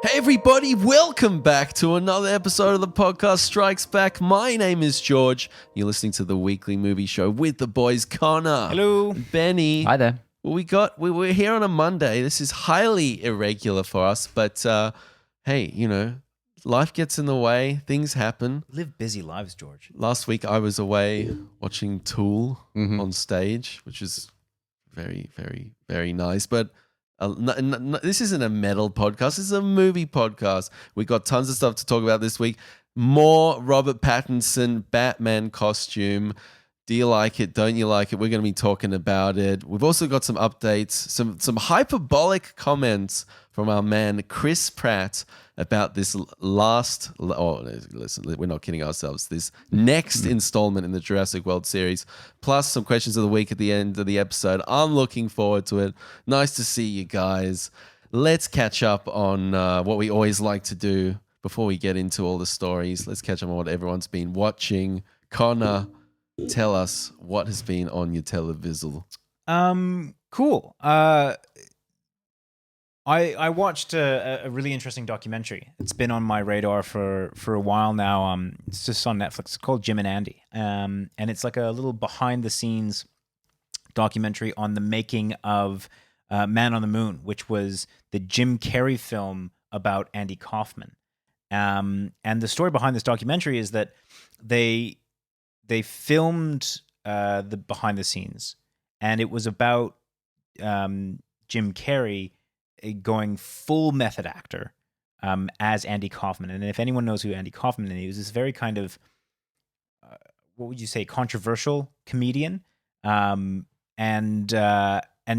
Hey everybody, welcome back to another episode of the podcast Strikes Back. My name is George. You're listening to the weekly movie show with the boys Connor. Hello. Benny. Hi there. We're here on a Monday. This is highly irregular for us, but hey, you know, life gets in the way. Things happen. Live busy lives, George. Last week I was away watching Tool on stage, which is very, very, very nice. But this isn't a metal podcast. This is a movie podcast. We got tons of stuff to talk about this week. More Robert Pattinson Batman costume. Do you like it? Don't you like it? We're going to be talking about it. We've also got some updates, some hyperbolic comments from our man Chris Pratt about this listen, we're not kidding ourselves, this next installment in the Jurassic World series, plus some questions of the week at the end of the episode. I'm looking forward to it. Nice to see you guys. Let's catch up on what we always like to do before we get into all the stories. Let's catch up on what everyone's been watching. Connor, tell us what has been on your television. Cool. I watched a really interesting documentary. It's been on my radar for a while now. It's just on Netflix. It's called Jim and Andy. And it's like a little behind the scenes documentary on the making of Man on the Moon, which was the Jim Carrey film about Andy Kaufman. And the story behind this documentary is that they filmed the behind the scenes, and it was about Jim Carrey going full method actor as Andy Kaufman. And if anyone knows who Andy Kaufman is, he was this very kind of, what would you say, controversial comedian. And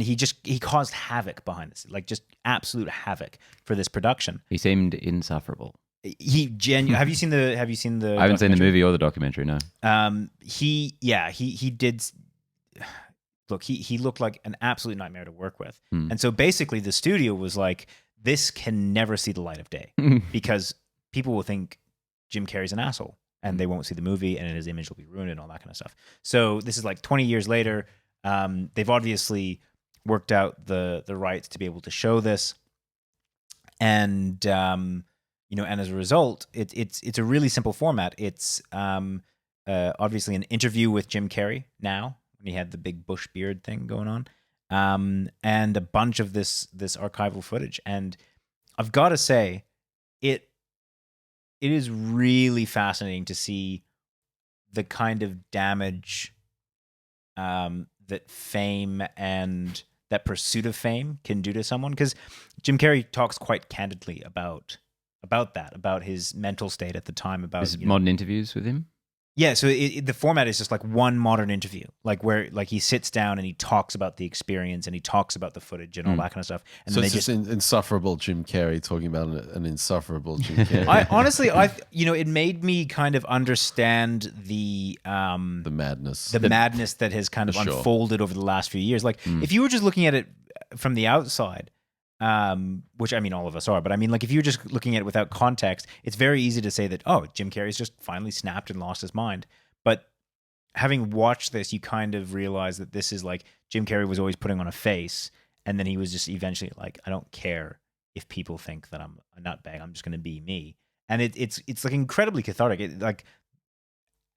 he caused havoc behind this, like just absolute havoc for this production. He seemed insufferable. Have you seen the? I haven't seen the movie or the documentary. No. He did. Look, he looked like an absolute nightmare to work with, and so basically the studio was like, "This can never see the light of day because people will think Jim Carrey's an asshole, and they won't see the movie, and his image will be ruined, and all that kind of stuff." So this is like 20 years later. They've obviously worked out the rights to be able to show this, and and as a result, it's a really simple format. It's obviously an interview with Jim Carrey now, when he had the big bush beard thing going on, and a bunch of this archival footage. And I've got to say, it is really fascinating to see the kind of damage that fame and that pursuit of fame can do to someone. Because Jim Carrey talks quite candidly about his mental state at the time. About modern interviews with him. Yeah, so the format is just like one modern interview, like where like he sits down and he talks about the experience and he talks about the footage and all that kind of stuff. And So then it's just insufferable Jim Carrey talking about an insufferable Jim Carrey. I honestly, it made me kind of understand the madness, madness that has kind of unfolded over the last few years. Like if you were just looking at it from the outside, which I mean all of us are, but I mean, like if you're just looking at it without context, it's very easy to say that, oh, Jim Carrey's just finally snapped and lost his mind. But having watched this, you kind of realize that this is like Jim Carrey was always putting on a face, and then he was just eventually like, I don't care if people think that I'm a nutbag, I'm just going to be me. And it's like incredibly cathartic. Like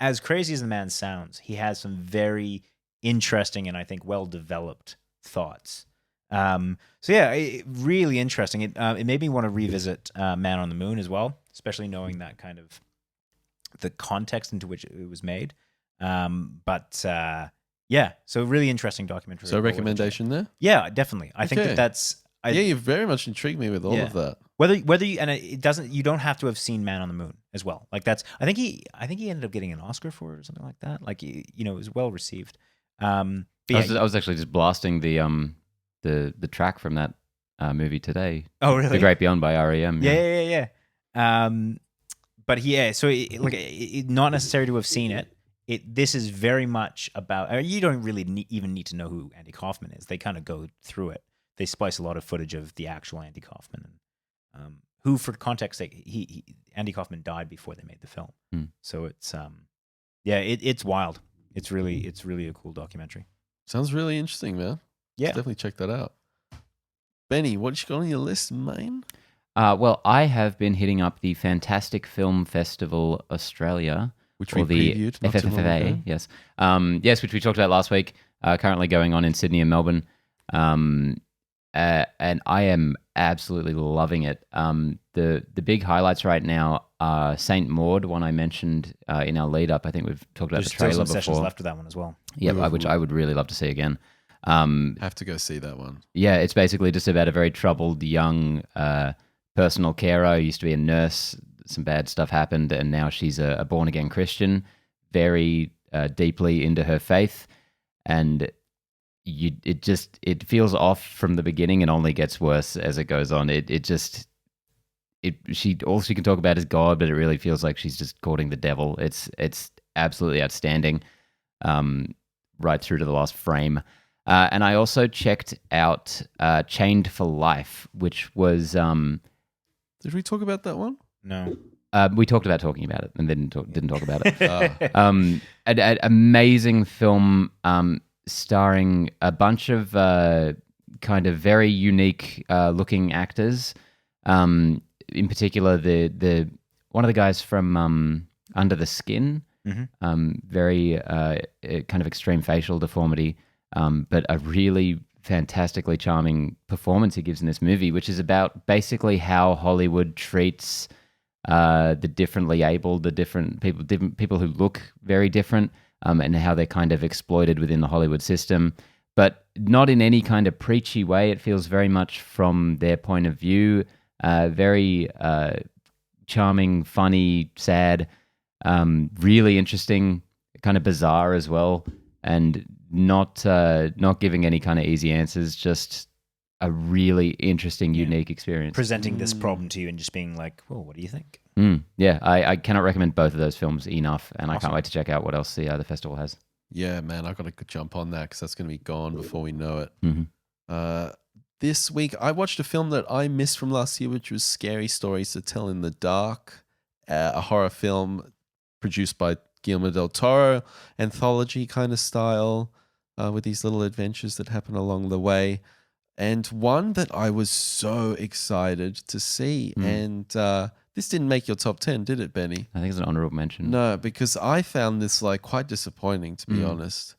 as crazy as the man sounds, he has some very interesting and I think well-developed thoughts. So yeah, really interesting. It made me want to revisit Man on the Moon as well, especially knowing that kind of the context into which it was made. Yeah, so really interesting documentary. So recommendation there? Yeah, definended. I think that's. You very much intrigued me with all of that. Whether you, and it doesn't, you don't have to have seen Man on the Moon as well. Like that's, I think he ended up getting an Oscar for it or something like that. Like it was well received. I was actually just blasting the track from that movie today. Oh, really? The Great Beyond by REM. Yeah. But not necessary to have seen it. This is very much about. You don't really even need to know who Andy Kaufman is. They kind of go through it. They splice a lot of footage of the actual Andy Kaufman, who, for context sake, Andy Kaufman died before they made the film. So it's it's wild. It's really a cool documentary. Sounds really interesting, man. Yeah, definitely check that out. Benny, what you got on your list, man? Well, I have been hitting up the Fantastic Film Festival Australia, Which we or the previewed not too long FFFA. ago. Yes, yes, which we talked about last week. Currently going on in Sydney and Melbourne, and I am absolutely loving it. The big highlights right now are Saint Maud, one I mentioned in our lead up. I think we've talked about There's the trailer still some before. sessions left of that one as well. Yeah, which I would really love to see again. Have to go see that one. Yeah, it's basically just about a very troubled young personal carer who used to be a nurse. Some bad stuff happened, and now she's a born again Christian, very deeply into her faith, and it feels off from the beginning and only gets worse as it goes on. All she can talk about is God, but it really feels like she's just courting the devil. It's absolutely outstanding, right through to the last frame. And I also checked out Chained for Life, which was Did we talk about that one? No. we talked about talking about it and then didn't talk about it. An amazing film starring a bunch of kind of very unique looking actors. In particular, the one of the guys from Under the Skin, very kind of extreme facial deformity, but a really fantastically charming performance he gives in this movie, which is about basically how Hollywood treats the differently abled, the different people who look very different, and how they're kind of exploited within the Hollywood system, but not in any kind of preachy way. It feels very much from their point of view, very charming, funny, sad, really interesting, kind of bizarre as well, and not giving any kind of easy answers, just a really interesting, unique experience. Presenting this problem to you and just being like, well, what do you think? Yeah, I cannot recommend both of those films enough, and I can't wait to check out what else the festival has. Yeah, man, I got to jump on that because that's going to be gone before we know it. This week, I watched a film that I missed from last year, which was Scary Stories to Tell in the Dark, a horror film produced by Guillermo del Toro, anthology kind of style, with these little adventures that happen along the way. And one that I was so excited to see. And this didn't make your top 10, did it, Benny? I think it's an honorable mention. No, because I found this like quite disappointing, to be honest.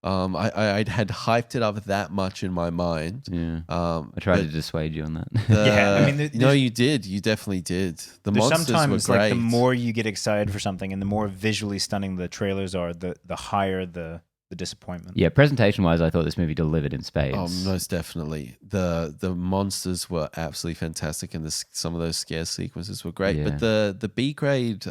I had hyped it up that much in my mind. Yeah. I tried to dissuade you on that. Yeah, I mean, no, you did. You definitely did. The there's monsters sometimes were great. like the more you get excited for something and the more visually stunning the trailers are, the higher the disappointment. Yeah, presentation-wise, I thought this movie delivered in spades. Oh, most definitely. The monsters were absolutely fantastic, and some of those scare sequences were great. Yeah. But the B grade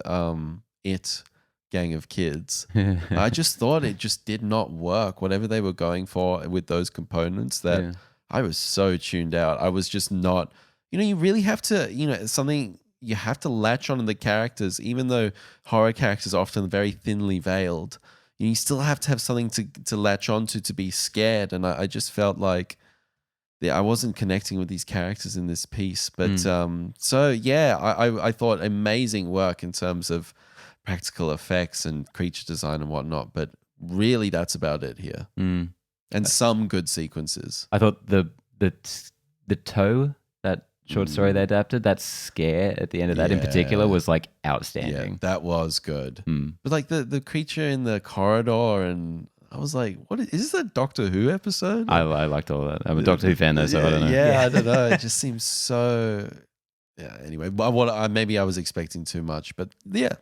It gang of kids, I just thought it just did not work. Whatever they were going for with those components, that I was so tuned out. I was just not. You really have to. Something. You have to latch on to the characters, even though horror characters are often very thinly veiled. You still have to have something to latch onto to be scared. And I just felt like I wasn't connecting with these characters in this piece. But so, yeah, I thought amazing work in terms of practical effects and creature design and whatnot. But really, that's about it here. And some good sequences. I thought the toe, that short story they adapted, that scare at the end of that in particular was like outstanding. Yeah, that was good. But like the creature in the corridor, and I was like, what is this a Doctor Who episode? I liked all that. I'm a Doctor Who fan though, so I don't know. Yeah, I don't know. It just seems so. Yeah. Anyway, maybe I was expecting too much, but yeah,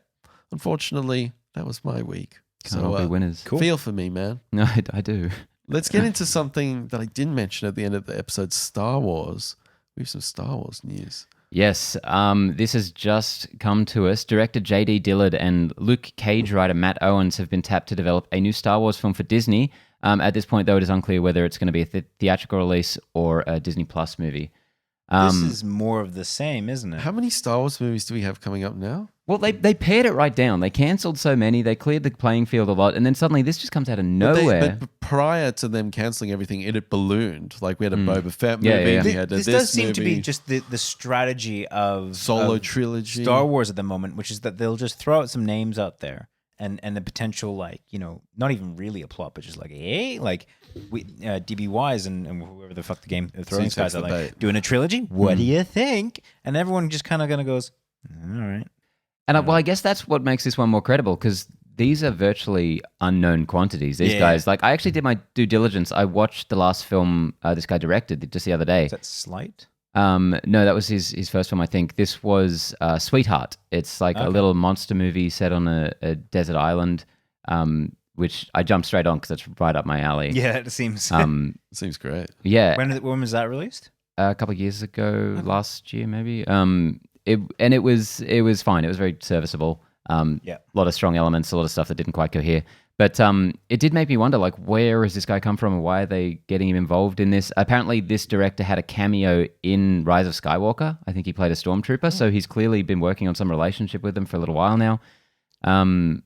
unfortunately, that was my week. Can't all be winners. Cool. Feel for me, man. No, I do. Let's get into something that I didn't mention at the end of the episode: Star Wars. We have some Star Wars news. Yes, this has just come to us. Director J.D. Dillard and Luke Cage writer Matt Owens have been tapped to develop a new Star Wars film for Disney. At this point, though, it is unclear whether it's going to be a theatrical release or a Disney Plus movie. This is more of the same, isn't it? How many Star Wars movies do we have coming up now? Well, they pared it right down. They cancelled so many. They cleared the playing field a lot. And then suddenly this just comes out of nowhere. But prior to them cancelling everything, it had ballooned. Like we had a Boba Fett movie. Yeah. We had This this does seem movie, to be just the strategy of Solo of trilogy. Star Wars at the moment, which is that they'll just throw out some names out there. and the potential, like, not even really a plot, but just like, hey, like DB Wise and whoever the fuck the Game of Thrones guys are like doing a trilogy. What do you think? And everyone just kind of goes, all right. And I guess that's what makes this one more credible, because these are virtually unknown quantities. These guys, like, I actually did my due diligence. I watched the last film this guy directed just the other day. Is that Slight? No, that was his first film, I think. This was Sweetheart. It's like a little monster movie set on a desert island, which I jumped straight on because it's right up my alley. Yeah, it seems. Seems great. Yeah. When was that released? A couple of years ago, last year maybe. It was fine. It was very serviceable. A lot of strong elements, a lot of stuff that didn't quite cohere. But it did make me wonder, like, where has this guy come from and why are they getting him involved in this? Apparently, this director had a cameo in Rise of Skywalker. I think he played a stormtrooper, so he's clearly been working on some relationship with them for a little while now. No,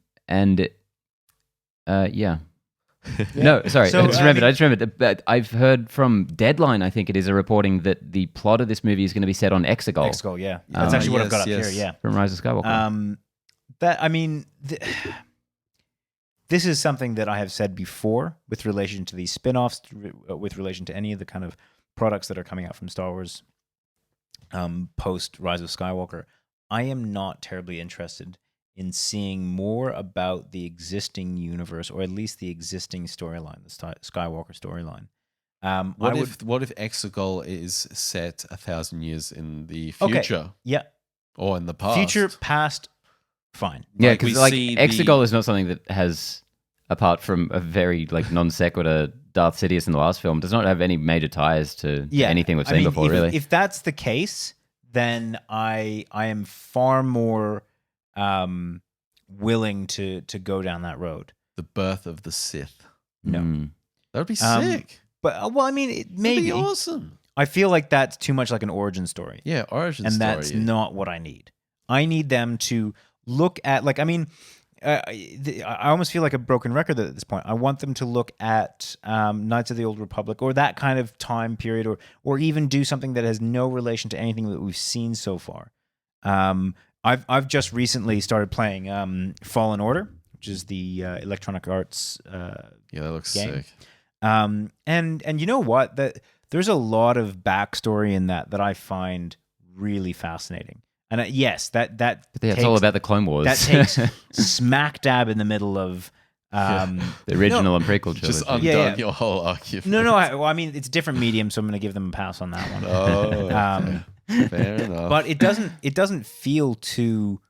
sorry. So, I just remembered. But I've heard from Deadline, I think it is, a reporting that the plot of this movie is going to be set on Exegol. Exegol, yeah. That's actually what I've got up here, yeah. From Rise of Skywalker. This is something that I have said before with relation to these spin-offs, with relation to any of the kind of products that are coming out from Star Wars post Rise of Skywalker. I am not terribly interested in seeing more about the existing universe, or at least the existing storyline, the Skywalker storyline. What if Exegol is set 1,000 years in the future? Okay. Yeah. Or in the past? Future, past, fine. Yeah, because Exegol is not something that has, apart from a very non sequitur Darth Sidious in the last film, does not have any major ties to anything we've seen before, really. If that's the case, then I am far more willing to go down that road. The birth of the Sith. No. That would be sick. But, it may be awesome. I feel like that's too much like an origin story. Yeah, origin story. And that's not what I need. I need them to look at, I almost feel like a broken record at this point. I want them to look at Knights of the Old Republic, or that kind of time period, or even do something that has no relation to anything that we've seen so far. I've just recently started playing Fallen Order, which is the Electronic Arts that looks game. sick. And you know what? There's a lot of backstory in that I find really fascinating. And yes, it's all about the Clone Wars. That takes smack dab in the middle of the original and prequel trilogy. Just undone your whole argument. No. It's different medium, so I'm going to give them a pass on that one. Oh, okay. Fair enough. But it doesn't feel too,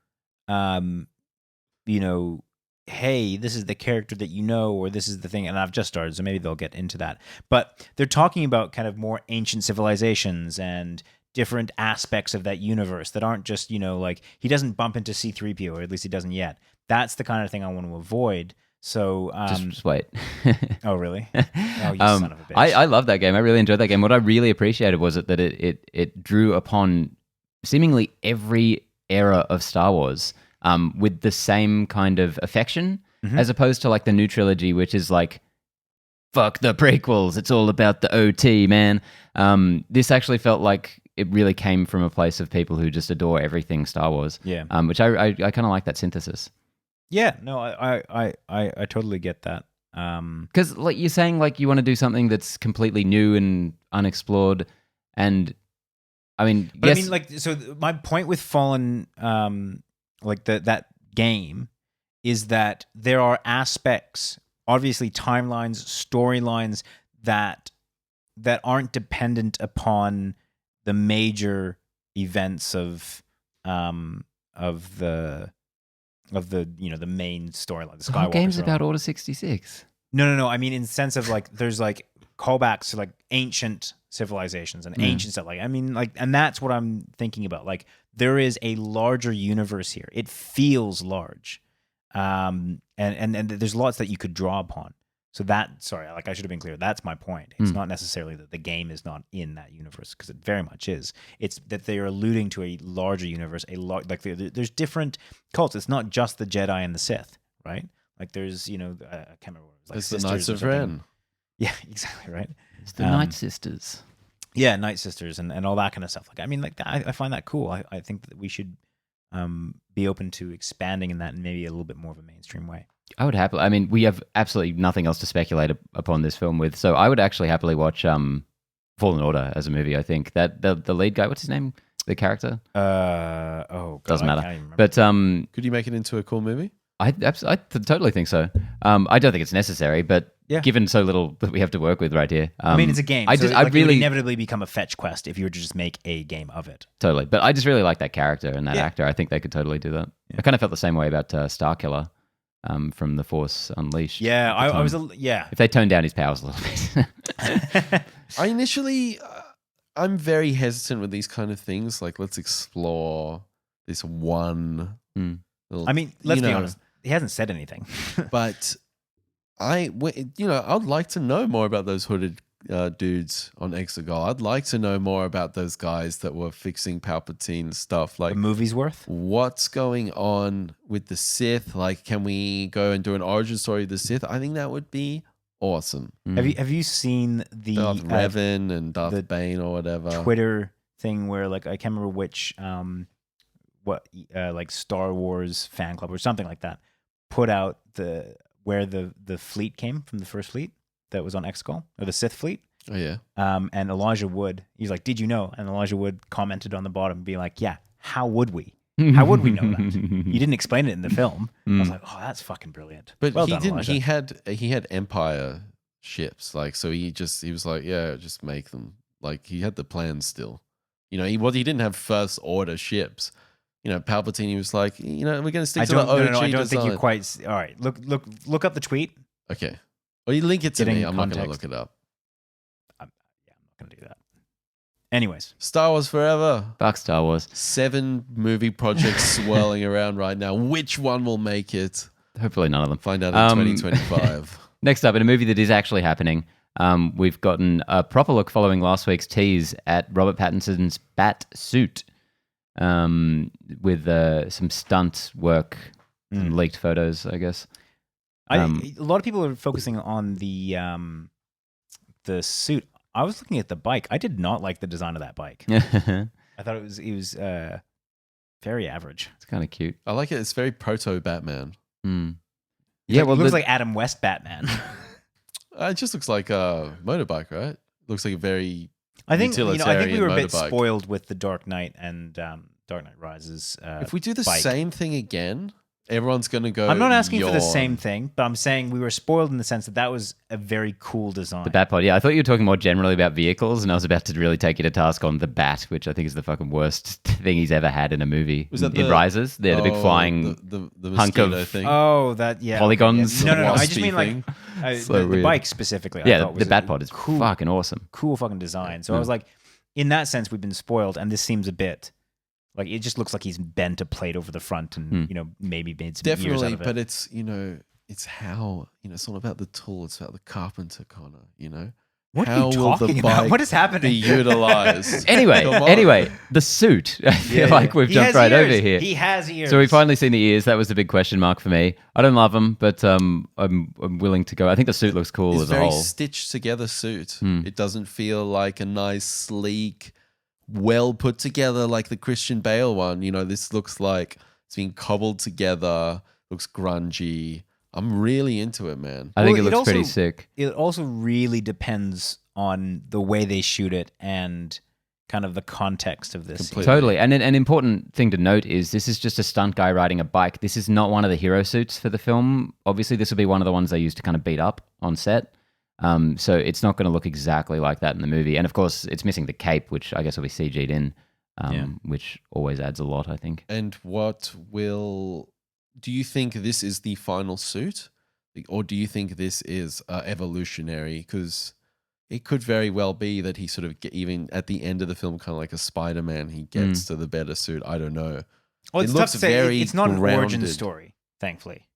hey, this is the character that or this is the thing, and I've just started, so maybe they'll get into that. But they're talking about kind of more ancient civilizations and different aspects of that universe that aren't just, he doesn't bump into C-3PO, or at least he doesn't yet. That's the kind of thing I want to avoid. So just wait. Oh, really? Oh, you son of a bitch. I love that game. I really enjoyed that game. What I really appreciated was that it drew upon seemingly every era of Star Wars with the same kind of affection, as opposed to the new trilogy, which is fuck the prequels. It's all about the OT, man. This actually felt like it really came from a place of people who just adore everything Star Wars. Yeah. Which I kind of like that synthesis. Yeah. No, I totally get that. Because you're saying you want to do something that's completely new and unexplored, and so my point with Fallen, that game, is that there are aspects, obviously timelines, storylines that aren't dependent upon the major events of the the main storyline. The Skywalker game's storyline. about Order 66. No. I mean, in the sense of there's callbacks to ancient civilizations and ancient stuff. And that's what I'm thinking about. There is a larger universe here. It feels large, and there's lots that you could draw upon. So I should have been clear. That's my point. It's not necessarily that the game is not in that universe, because it very much is. It's that they are alluding to a larger universe. There's different cults. It's not just the Jedi and the Sith, right? There's I can't remember what it was. It's the Knights of Ren. Yeah, exactly right. It's the Night Sisters. Yeah, Night Sisters and all that kind of stuff. I find that cool. I think that we should be open to expanding in that in maybe a little bit more of a mainstream way. I would happily. I mean, we have absolutely nothing else to speculate upon this film with, so I would actually happily watch Fallen Order as a movie. I think that the lead guy, what's his name? The character? God, Doesn't matter. I can't even remember. But Could you make it into a cool movie? I totally think so. I don't think it's necessary, but given so little that we have to work with right here, I mean, it's a game. I so just, like, I it would really inevitably become a fetch quest if you were to just make a game of it. totally. But I just really like that character and that actor. I think they could totally do that. I kind of felt the same way about Starkiller from The Force Unleashed. Yeah, I was. If they toned down his powers a little bit. I initially, I'm very hesitant with these kind of things. Like, let's explore this one. Little, I mean, let's be honest. He hasn't said anything. But I'd like to know more about those hooded dudes on Exegol. I'd like to know more about those guys that were fixing Palpatine stuff. Like, a movie's worth. What's going on with the Sith? Like, can we go and do an origin story of the Sith? I think that would be awesome. Have you seen the Darth Revan and Darth Bane or whatever Twitter thing where, like, I can't remember which like Star Wars fan club or something like that put out where the fleet came from, the first fleet that was on Exegol, or the Sith fleet. Oh yeah. And Elijah Wood, he's like, "Did you know?" And Elijah Wood commented on the bottom, being like, "Yeah, how would we? How would we know that? You didn't explain it in the film." I was like, "Oh, that's fucking brilliant." But well he done, didn't. Elijah. He had Empire ships, like, so he was like, yeah, just make them. Like, he had the plans still. He didn't have First Order ships. Palpatine, he was like, we're going to stick to the OG I don't think you design. quite. All right, look up the tweet. Okay. Well, you link it to Getting me. I'm not going to context. look it up. I'm not going to do that. Anyways, Star Wars forever. Fuck Star Wars. 7 movie projects swirling around right now. Which one will make it? Hopefully none of them. Find out in 2025. Next up, in a movie that is actually happening, we've gotten a proper look following last week's tease at Robert Pattinson's Bat suit, with some stunt work, some leaked photos, I guess. a lot of people are focusing on the suit. I was looking at the bike. I did not like the design of that bike. I thought it was very average. It's kind of cute. I like it. It's very proto Batman. Yeah, well, it looks like Adam West Batman. It just looks like a motorbike, right? Looks like a very I think we were a bit motorbike. spoiled with the Dark Knight and Dark Knight Rises. If we do the bike. same thing again, everyone's going to go. I'm not asking for the yawn. same thing, but I'm saying we were spoiled in the sense that was a very cool design. The Batpod, yeah. I thought you were talking more generally about vehicles, and I was about to really take you to task on the Bat, which I think is the fucking worst thing he's ever had in a movie. Was that in Rises? The big flying the hunk mosquito of thing. Oh, that yeah. polygons. Yeah. No. I just Waspy mean thing. like So the weird. bike specifically. I Yeah, thought the was Batpod is cool, fucking awesome. cool fucking design. So I was like, in that sense, we've been spoiled, and this seems a bit like it just looks like he's bent a plate over the front, and maybe made some years out Definitely, of it. but it's it's how it's not about the tool. It's about the carpenter, Connor. What how are you will talking the about? bike What is happening? Be utilized. Anyway, Come on. the suit. I feel like we've He jumped has right ears. over here. He has ears. So we've finally seen the ears. That was the big question mark for me. I don't love them, but I'm willing to go. I think the suit looks cool It's as a very whole. stitched together suit. It doesn't feel like a nice, sleek, well put together like the Christian Bale one. This looks like it's being cobbled together. Looks grungy. I'm really into it, man. I think it Well, looks pretty also- sick. It also really depends on the way they shoot it and kind of the context of this. Completely. Totally. And an important thing to note is this is just a stunt guy riding a bike. This is not one of the hero suits for the film. Obviously, this will be one of the ones they use to kind of beat up on set. So it's not going to look exactly like that in the movie. And of course, it's missing the cape, which I guess will be CG'd in, which always adds a lot, I think. And do you think this is the final suit? Or do you think this is evolutionary? Because it could very well be that he sort of even at the end of the film, kind of like a Spider-Man, he gets to the better suit. I don't know. Well, It it's looks tough to say. very It's not an origin grounded. story, thankfully.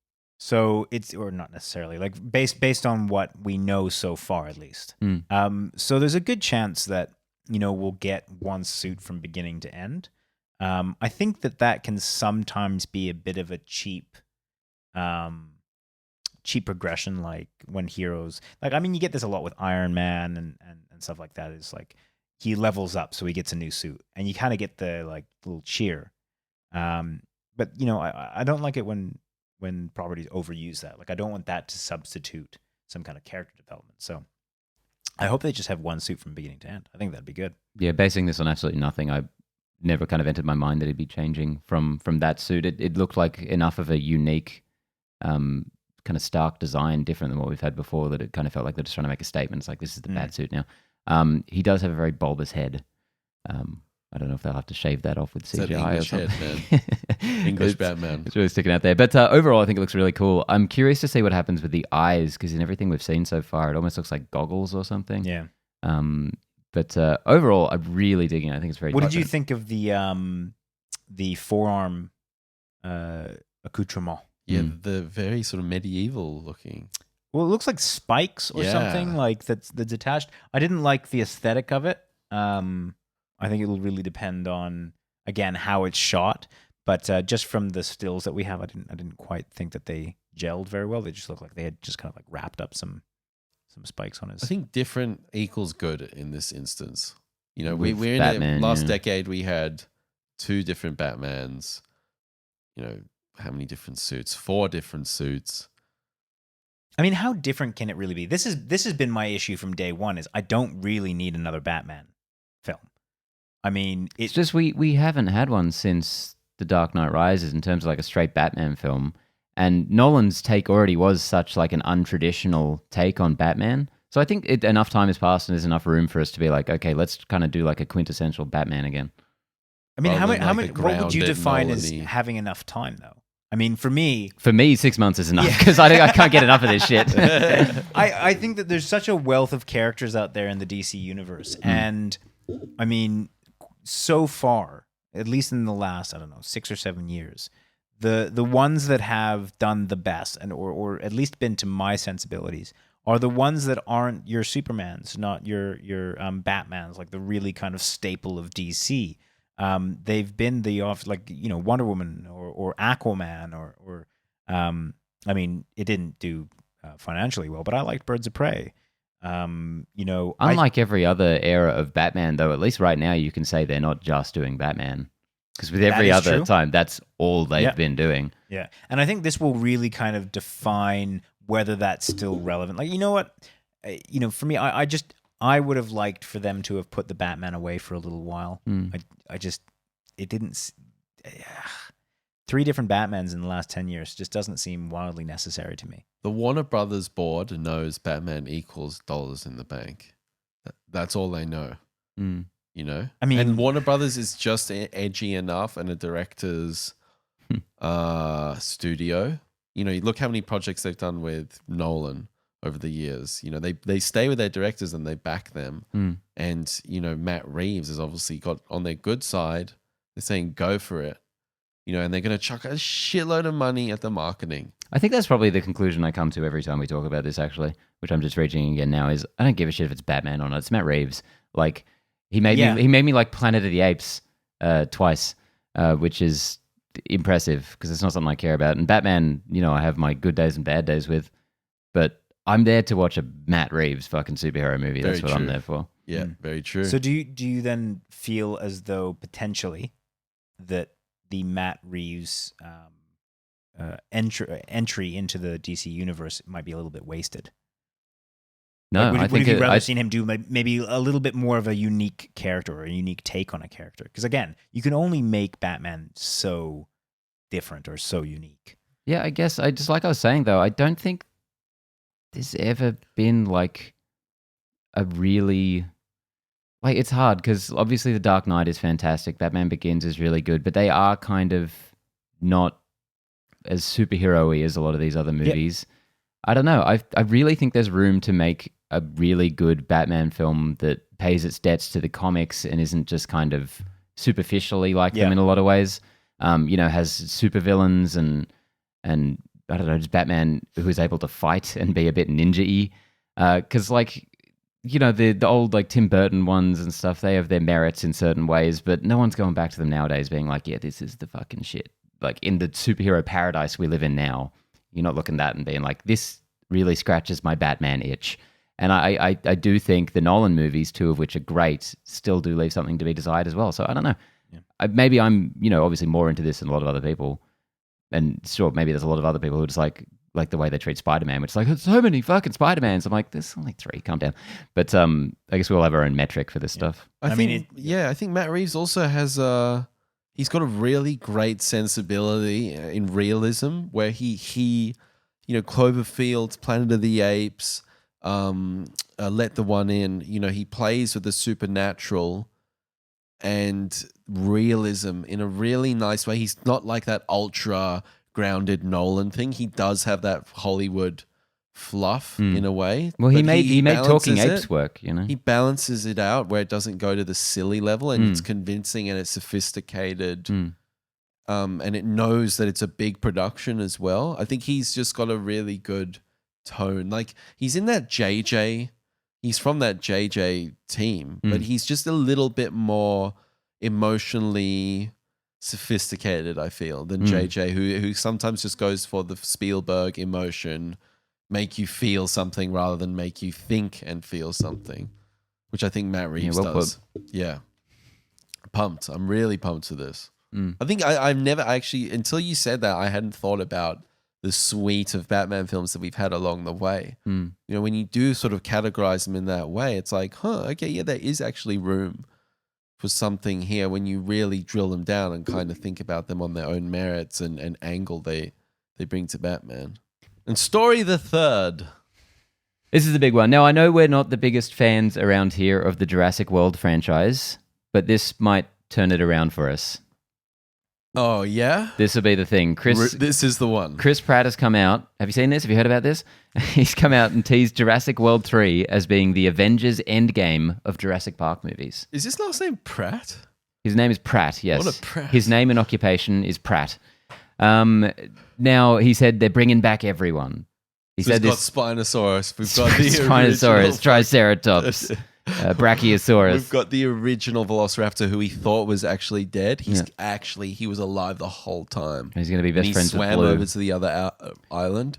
So or not necessarily, like based on what we know so far, at least. So there's a good chance that we'll get one suit from beginning to end. I think that can sometimes be a bit of a cheap progression, like when heroes, you get this a lot with Iron Man and stuff like that. Is like he levels up, so he gets a new suit, and you kind of get the like little cheer. but you know, I don't like it when properties overuse that. Like I don't want that to substitute some kind of character development. So I hope they just have one suit from beginning to end. I think that'd be good. Yeah, basing this on absolutely nothing, I never kind of entered my mind that he'd be changing from that suit. It looked like enough of a unique, kind of stark design, different than what we've had before, that it kind of felt like they're just trying to make a statement. It's like, this is the bad suit now. He does have a very bulbous head. I don't know if they'll have to shave that off with CGI or something. Head, man. English Batman. It's really sticking out there. But overall, I think it looks really cool. I'm curious to see what happens with the eyes, because in everything we've seen so far, it almost looks like goggles or something. Yeah. But overall, I'm really digging it. I think it's very What did you think of the forearm accoutrement? Yeah, the very sort of medieval looking. Well, it looks like spikes or something like that's attached. I didn't like the aesthetic of it. I think it will really depend on, again, how it's shot. But just from the stills that we have, I didn't quite think that they gelled very well. They just looked like they had just kind of like wrapped up some spikes on his. I think different equals good in this instance. You know, With we're in Batman, the last decade. We had 2 different Batmans. You know, how many different suits? 4 different suits. I mean, how different can it really be? This has been my issue from day one. Is I don't really need another Batman film. I mean, it's just we haven't had one since The Dark Knight Rises in terms of like a straight Batman film. And Nolan's take already was such like an untraditional take on Batman. So I think enough time has passed and there's enough room for us to be like, okay, let's kind of do like a quintessential Batman again. I mean, how many? What would you define as having enough time, though? I mean, for me, 6 months is enough because I can't get enough of this shit. I think that there's such a wealth of characters out there in the DC universe, and I mean, so far, at least in the last, I don't know, 6 or 7 years, the ones that have done the best and or at least been to my sensibilities are the ones that aren't your Supermans, not your Batmans, like the really kind of staple of DC. They've been like, you know, Wonder Woman or Aquaman or I mean, it didn't do financially well, but I liked Birds of Prey. You know, unlike every other era of Batman, though, at least right now you can say they're not just doing Batman, because with every other time, that's all they've been doing. Yeah, and I think this will really kind of define whether that's still relevant. Like, you know what, you know, for me, I would have liked for them to have put the Batman away for a little while. It didn't. 3 different Batmans in the last 10 years just doesn't seem wildly necessary to me. The Warner Brothers board knows Batman equals dollars in the bank. That's all they know. You know? I mean, and Warner Brothers is just edgy enough and a director's studio. You know, look how many projects they've done with Nolan over the years. You know, they stay with their directors and they back them. And, you know, Matt Reeves has obviously got on their good side. They're saying go for it. You know, and they're going to chuck a shitload of money at the marketing. I think that's probably the conclusion I come to every time we talk about this, actually, which I'm just reaching again now, is I don't give a shit if it's Batman or not. It's Matt Reeves. Like, he made me like Planet of the Apes twice, which is impressive because it's not something I care about. And Batman, you know, I have my good days and bad days with, but I'm there to watch a Matt Reeves fucking superhero movie. That's what I'm there for. Yeah, very true. So do you then feel as though potentially that the Matt Reeves entry into the DC universe might be a little bit wasted? No, like, I think would you rather seen him do maybe a little bit more of a unique character or a unique take on a character? Because again, you can only make Batman so different or so unique. Yeah, I guess I was saying though, I don't think there's ever been like a really. Like, it's hard because obviously The Dark Knight is fantastic. Batman Begins is really good, but they are kind of not as superhero-y as a lot of these other movies. I don't know. I really think there's room to make a really good Batman film that pays its debts to the comics and isn't just kind of superficially like them in a lot of ways. You know, has supervillains and I don't know, just Batman who is able to fight and be a bit ninja-y. Because like, you know, the old like Tim Burton ones and stuff, they have their merits in certain ways, but no one's going back to them nowadays being like, yeah, this is the fucking shit. Like in the superhero paradise we live in now, you're not looking at that and being like, this really scratches my Batman itch. And I do think the Nolan movies, 2 of which are great, still do leave something to be desired as well. So I don't know. Yeah. Maybe I'm, you know, obviously more into this than a lot of other people. and sure, maybe there's a lot of other people who just like the way they treat Spider-Man, which is like, there's so many fucking Spider-Mans. I'm like, there's only 3, calm down. But I guess we all have our own metric for this stuff. I think Matt Reeves also has he's got a really great sensibility in realism where he Cloverfield, Planet of the Apes, Let the One In, he plays with the supernatural and realism in a really nice way. He's not like that ultra grounded Nolan thing. He does have that Hollywood fluff in a way. Well, he made Talking balances Apes work, He balances it out where it doesn't go to the silly level and it's convincing and it's sophisticated. And it knows that it's a big production as well. I think he's just got a really good tone. Like he's in that JJ, he's from that JJ team, but he's just a little bit more emotionally sophisticated, I feel, than JJ, who sometimes just goes for the Spielberg emotion, make you feel something rather than make you think and feel something, which I think Matt Reeves does. Yeah. Pumped. I'm really pumped for this. I think I've never actually, until you said that, I hadn't thought about the suite of Batman films that we've had along the way. When you do sort of categorize them in that way, it's like, okay, yeah, there is actually room for something here when you really drill them down and kind of think about them on their own merits and angle they bring to Batman. And story the third. This is the big one. Now, I know we're not the biggest fans around here of the Jurassic World franchise, but this might turn it around for us. Oh, yeah? This will be the thing. This is the one. Chris Pratt has come out. Have you seen this? Have you heard about this? He's come out and teased Jurassic World 3 as being the Avengers Endgame of Jurassic Park movies. Is his last name Pratt? His name is Pratt, yes. What a Pratt. His name and occupation is Pratt. Now, he said they're bringing back everyone. We've got Spinosaurus. We've got the Spinosaurus, Triceratops. Brachiosaurus. We've got the original Velociraptor who he thought was actually dead. He was alive the whole time. He's going to be best friends with Blue. He swam over to the other island,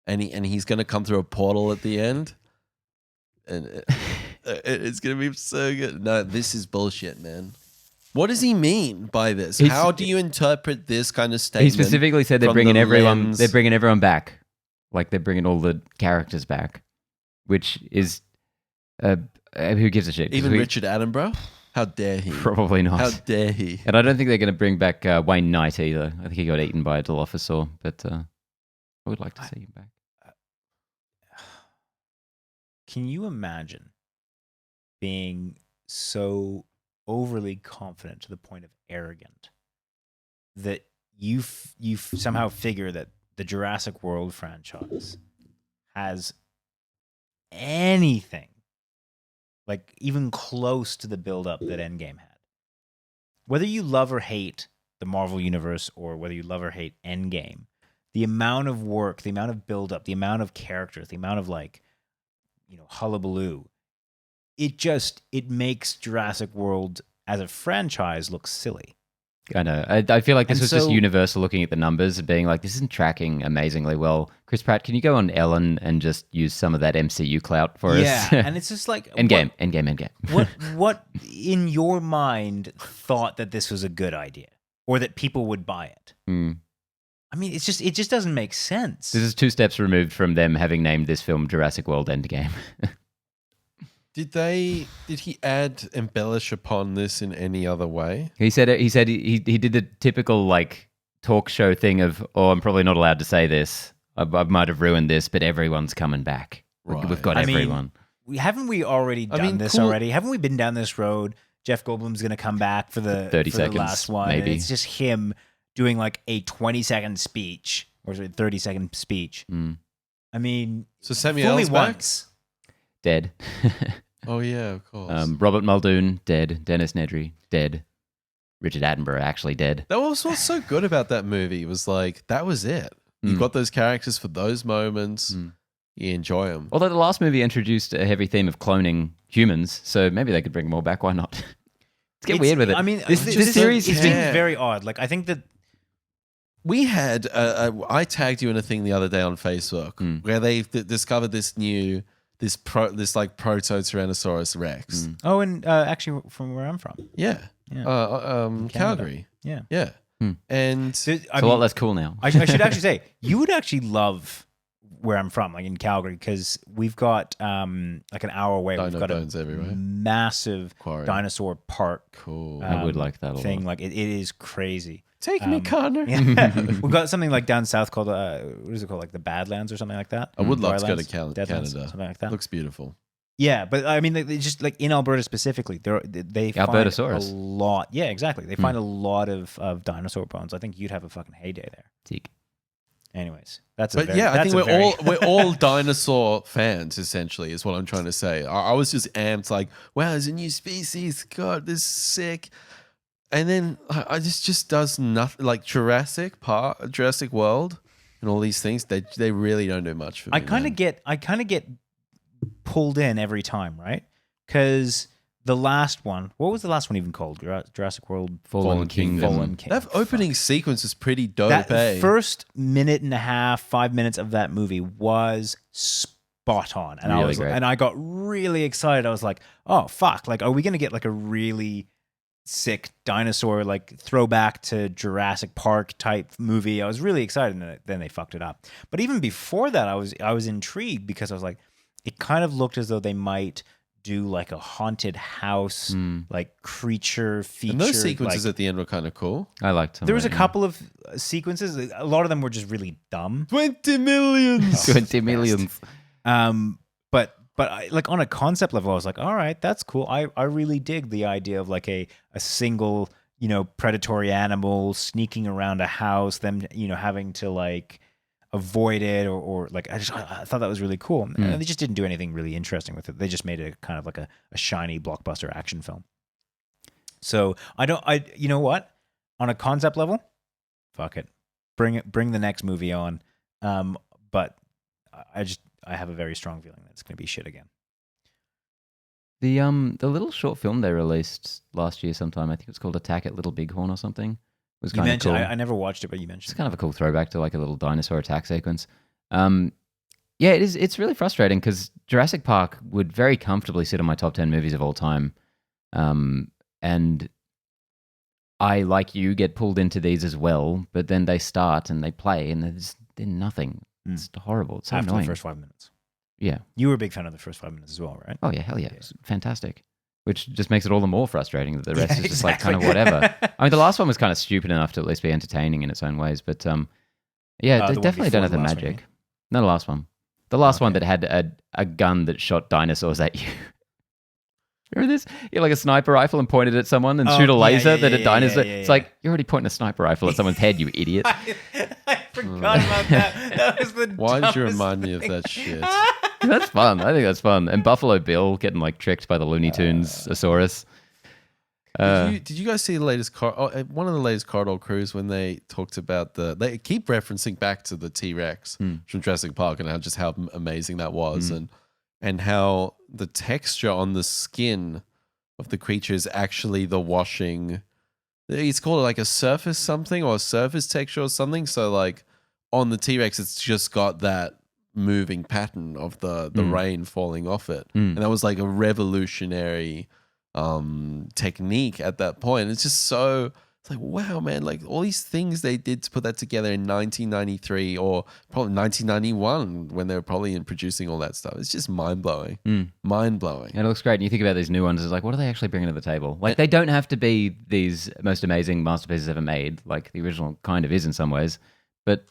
and he's going to come through a portal at the end, and it's going to be so good. No, this is bullshit, man. What does he mean by this? How do you interpret this kind of statement? He specifically said they're bringing everyone. They're bringing everyone back, like they're bringing all the characters back, which is. Who gives a shit? Even Richard Attenborough? How dare he? Probably not. How dare he? And I don't think they're going to bring back Wayne Knight either. I think he got eaten by a Dilophosaur, but I would like to see him back. Can you imagine being so overly confident to the point of arrogant that you somehow figure that the Jurassic World franchise has anything like even close to the build-up that Endgame had? Whether you love or hate the Marvel Universe or whether you love or hate Endgame, the amount of work, the amount of build-up, the amount of characters, the amount of hullabaloo, it makes Jurassic World as a franchise look silly. I know. I feel like this was just Universal looking at the numbers and being like, this isn't tracking amazingly well. Chris Pratt, can you go on Ellen and just use some of that MCU clout for us? Yeah, and it's just like... Endgame. What in your mind thought that this was a good idea? Or that people would buy it? I mean, it just doesn't make sense. This is 2 steps removed from them having named this film Jurassic World Endgame. Did he embellish upon this in any other way? He said he did the typical talk show thing of, I'm probably not allowed to say this. I might have ruined this, but everyone's coming back. Right. We've got everyone. Haven't we already done this already? Haven't we been down this road? Jeff Goldblum's going to come back for the 30 seconds, the last one. Maybe. It's just him doing like a 20-second speech or 30-second speech. I mean, so Samuel's back? Dead. Oh yeah, of course. Robert Muldoon dead. Dennis Nedry dead. Richard Attenborough actually dead. That was what's so good about that movie. Was like that was it. You got those characters for those moments. You enjoy them. Although the last movie introduced a heavy theme of cloning humans, so maybe they could bring more back. Why not? Let's get weird with it. I mean, this series it's been very odd. Like I think that we had. I tagged you in a thing the other day on Facebook where they discovered this new. This Proto-Tyrannosaurus Rex. Oh, and actually from where I'm from. Yeah. Calgary. Yeah. Yeah. And It's a lot less cool now. I should actually say, you would actually love where I'm from, like in Calgary, because we've got like an hour away. We've got bones everywhere. Massive Quarry. dinosaur park. Cool. I would like that a thing. lot. Like it is crazy. Take me, Connor. Yeah. We've got something like down south called what is it called, like the Badlands or something like that. I would love to go to Drylands? Canada. Deadlands, something like that. Looks beautiful. Yeah, but I mean, they just like in Alberta specifically, they find Albertosaurus. a lot. Yeah, exactly. They find a lot of dinosaur bones. I think you'd have a fucking heyday there. Tick. Anyways, that's. But yeah, I think we're all dinosaur fans. Essentially, is what I'm trying to say. I was just amped, like, wow, there's a new species. God, this is sick. And then I just does nothing. Like Jurassic World, and all these things. They really don't do much for me. I kind of get pulled in every time, right? Because the last one, what was the last one even called? Jurassic World Fallen Kingdom. Fallen Kingdom. That opening sequence is pretty dope. That first minute and a half, 5 minutes of that movie was spot on, and Really great. I got really excited. I was like, "Oh fuck! Like, are we gonna get like a really sick dinosaur like throwback to Jurassic Park type movie?" I was really excited, and then they fucked it up. But even before that, I was intrigued because I was like, it kind of looked as though they might do like a haunted house, like creature feature. And those sequences like, at the end were kind of cool. I liked them. there was a couple of sequences. A lot of them were just really dumb. 20 millions. 20 millions. But I, like on a concept level, I was like, all right, that's cool. I really dig the idea of like a single, predatory animal sneaking around a house, them, having to like avoid it or like, I thought that was really cool. And they just didn't do anything really interesting with it. They just made it kind of like a shiny blockbuster action film. So you know what? On a concept level, fuck it. Bring the next movie on. But I have a very strong feeling that it's going to be shit again. The little short film they released last year sometime, I think it was called Attack at Little Bighorn or something. It was kind of cool. I never watched it, but you It's mentioned kind of a cool throwback to like a little dinosaur attack sequence. Yeah, it is. It's really frustrating because Jurassic Park would very comfortably sit on my top 10 movies of all time. And I, like you, get pulled into these as well, but then they start and they play and they're nothing. It's horrible. It's so after annoying. the first 5 minutes. Yeah. You were a big fan of the first 5 minutes as well, right? Oh, yeah, hell yeah. It's fantastic. Which just makes it all the more frustrating that the rest Yeah, is just like exactly. kind of whatever. I mean, the last one was kind of stupid enough to at least be entertaining in its own ways, but yeah, they the one definitely before don't have the the last one, you magic. No, the last one. The last one Okay. that had a gun that shot dinosaurs at you. Remember this? You had like a sniper rifle and pointed at someone and shoot a laser that a dinosaur. It's like, you're already pointing a sniper rifle at someone's head, you idiot. I forgot about that. That was the Why did you dumbest remind me of thing. that shit? That's fun. I think that's fun. And Buffalo Bill getting like tricked by the Looney Tunes Asaurus. Did you guys see the latest one of the latest Corridor Crews when they talked about they keep referencing back to the T-Rex from Jurassic Park and how amazing that was and how the texture on the skin of the creature is actually the washing. It's called like a surface something or a surface texture or something. So like on the T-Rex, it's just got that moving pattern of the rain falling off it. And that was like a revolutionary technique at that point. It's just so, it's like, wow, man, like all these things they did to put that together in 1993 or probably 1991 when they were probably producing all that stuff. It's just mind-blowing. Mind-blowing. And it looks great. And you think about these new ones, it's like, what are they actually bringing to the table? Like, they don't have to be these most amazing masterpieces ever made, like the original kind of is in some ways, but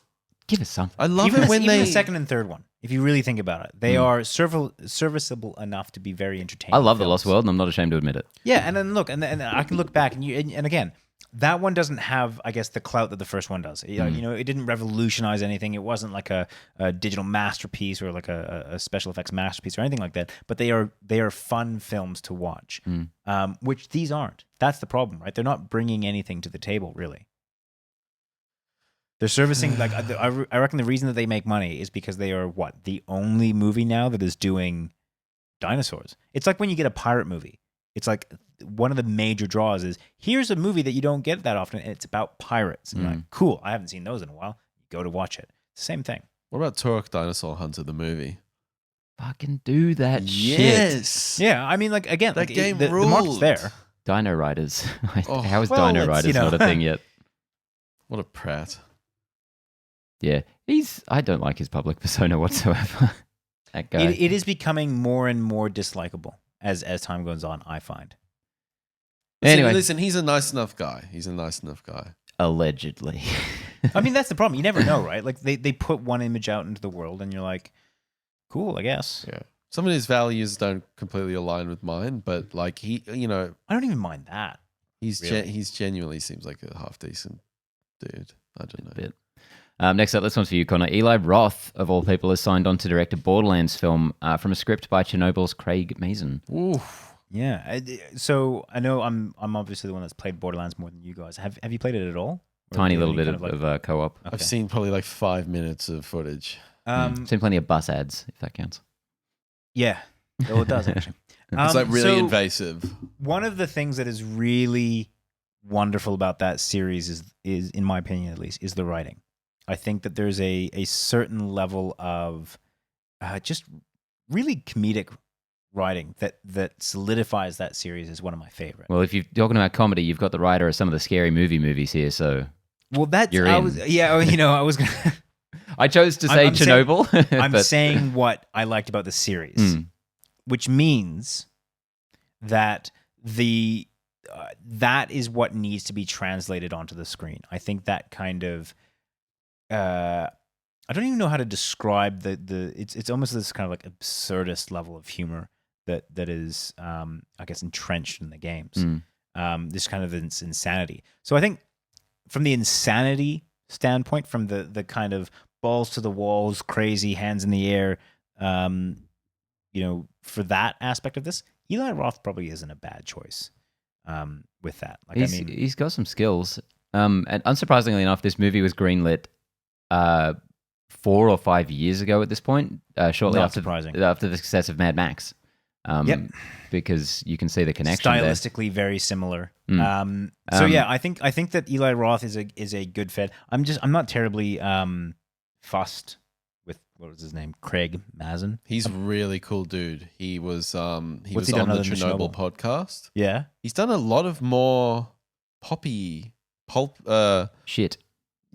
give us something. I love Even it when the second and third one, if you really think about it, they are serviceable enough to be very entertaining. I love The films. Lost World, and I'm not ashamed to admit it. Yeah, and then look, and I can look back, and again, that one doesn't have, I guess, the clout that the first one does. You know, it didn't revolutionize anything. It wasn't like a digital masterpiece or like a special effects masterpiece or anything like that. But they are fun films to watch, which these aren't. That's the problem, right? They're not bringing anything to the table, really. They're servicing, like, I reckon the reason that they make money is because they are, the only movie now that is doing dinosaurs. It's like when you get a pirate movie. It's like one of the major draws is, here's a movie that you don't get that often, and it's about pirates. And you're like, cool, I haven't seen those in a while. You go to watch it. Same thing. What about Turok Dinosaur Hunter, the movie? Fucking do that shit. Yes. Yeah, I mean, like, again, That like, game the market's ruled. there. Dino Riders. Oh. How is Well, Dino it's, Riders not a thing yet? What a Pratt. Yeah, I don't like his public persona whatsoever. That guy. It is becoming more and more dislikable as time goes on, I find. Anyway. Listen, he's a nice enough guy. Allegedly. I mean, that's the problem. You never know, right? Like they put one image out into the world and you're like, cool, I guess. Yeah. Some of his values don't completely align with mine, but like he, I don't even mind that. He's really. he's genuinely seems like a half decent dude. I don't know. Bit. Next up, this one's for you, Connor. Eli Roth, of all people, has signed on to direct a Borderlands film from a script by Chernobyl's Craig Mazin. Oof. Yeah. So I know I'm obviously the one that's played Borderlands more than you guys. Have you played it at all? Or Tiny do you little have bit any kind of like... co-op. Okay. I've seen probably like 5 minutes of footage. Seen plenty of bus ads, if that counts. Yeah. Well, it does actually. It's like really invasive. One of the things that is really wonderful about that series is, in my opinion at least, is the writing. I think that there's a certain level of just really comedic writing that solidifies that series as one of my favorite. Well, if you're talking about comedy, you've got the writer of some of the scary movies here, so well, that's you're I in. was I was gonna. I chose to say Chernobyl. I'm saying what I liked about the series, which means that that is what needs to be translated onto the screen. I think that kind of I don't even know how to describe it's almost this kind of like absurdist level of humor that is I guess entrenched in the games. This kind of insanity. So I think from the insanity standpoint, from the kind of balls to the walls, crazy, hands in the air, for that aspect of this, Eli Roth probably isn't a bad choice with that. Like, he's got some skills. And unsurprisingly enough, this movie was greenlit 4 or 5 years ago at this point, shortly after the success of Mad Max. Yep. Because you can see the connection stylistically there. Very similar. So yeah, I think that Eli Roth is a good fit. I'm not terribly fussed with what was his name, Craig Mazin. He's a really cool dude. He was on the Chernobyl podcast. Yeah, he's done a lot of more poppy pulp shit.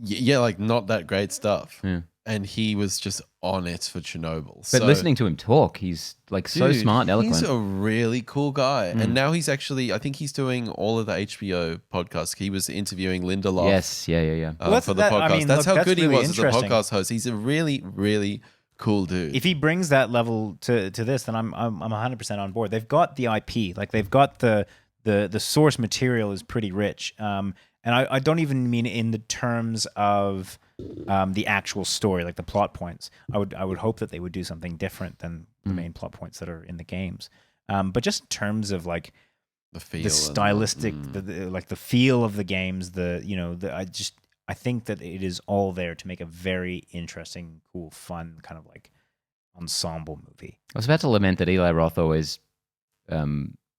Yeah, like not that great stuff. Yeah. And he was just on it for Chernobyl. But listening to him talk, he's like so smart and eloquent. He's a really cool guy. And now he's actually, I think he's doing all of the HBO podcasts. He was interviewing Linda Loft. Yes, yeah. For the podcast. That's how good he was as a podcast host. He's a really, really cool dude. If he brings that level to this, then I'm 100% on board. They've got the IP, like they've got the source material is pretty rich. And I don't even mean in the terms of the actual story, like the plot points. I would hope that they would do something different than the main plot points that are in the games. But just in terms of like the feel, the stylistic, like the feel of the games, I think that it is all there to make a very interesting, cool, fun kind of like ensemble movie. I was about to lament that Eli Roth always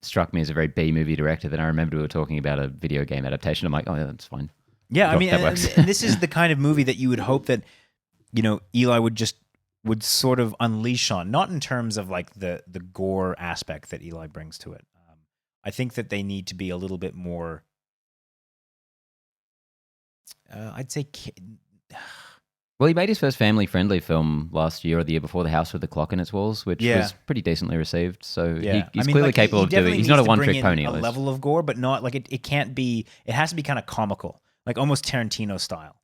struck me as a very B movie director. Then I remembered we were talking about a video game adaptation. I'm like, oh yeah, that's fine. Yeah, I mean, and this is the kind of movie that you would hope that Eli would sort of unleash on, not in terms of like the gore aspect that Eli brings to it. I think that they need to be a little bit more. I'd say. Well, he made his first family-friendly film last year or the year before, The House with the Clock in Its Walls, which was pretty decently received. So he's clearly capable of doing it. He's not a one-trick pony. A level of gore, but not like it can't be. It has to be kind of comical, like almost Tarantino style.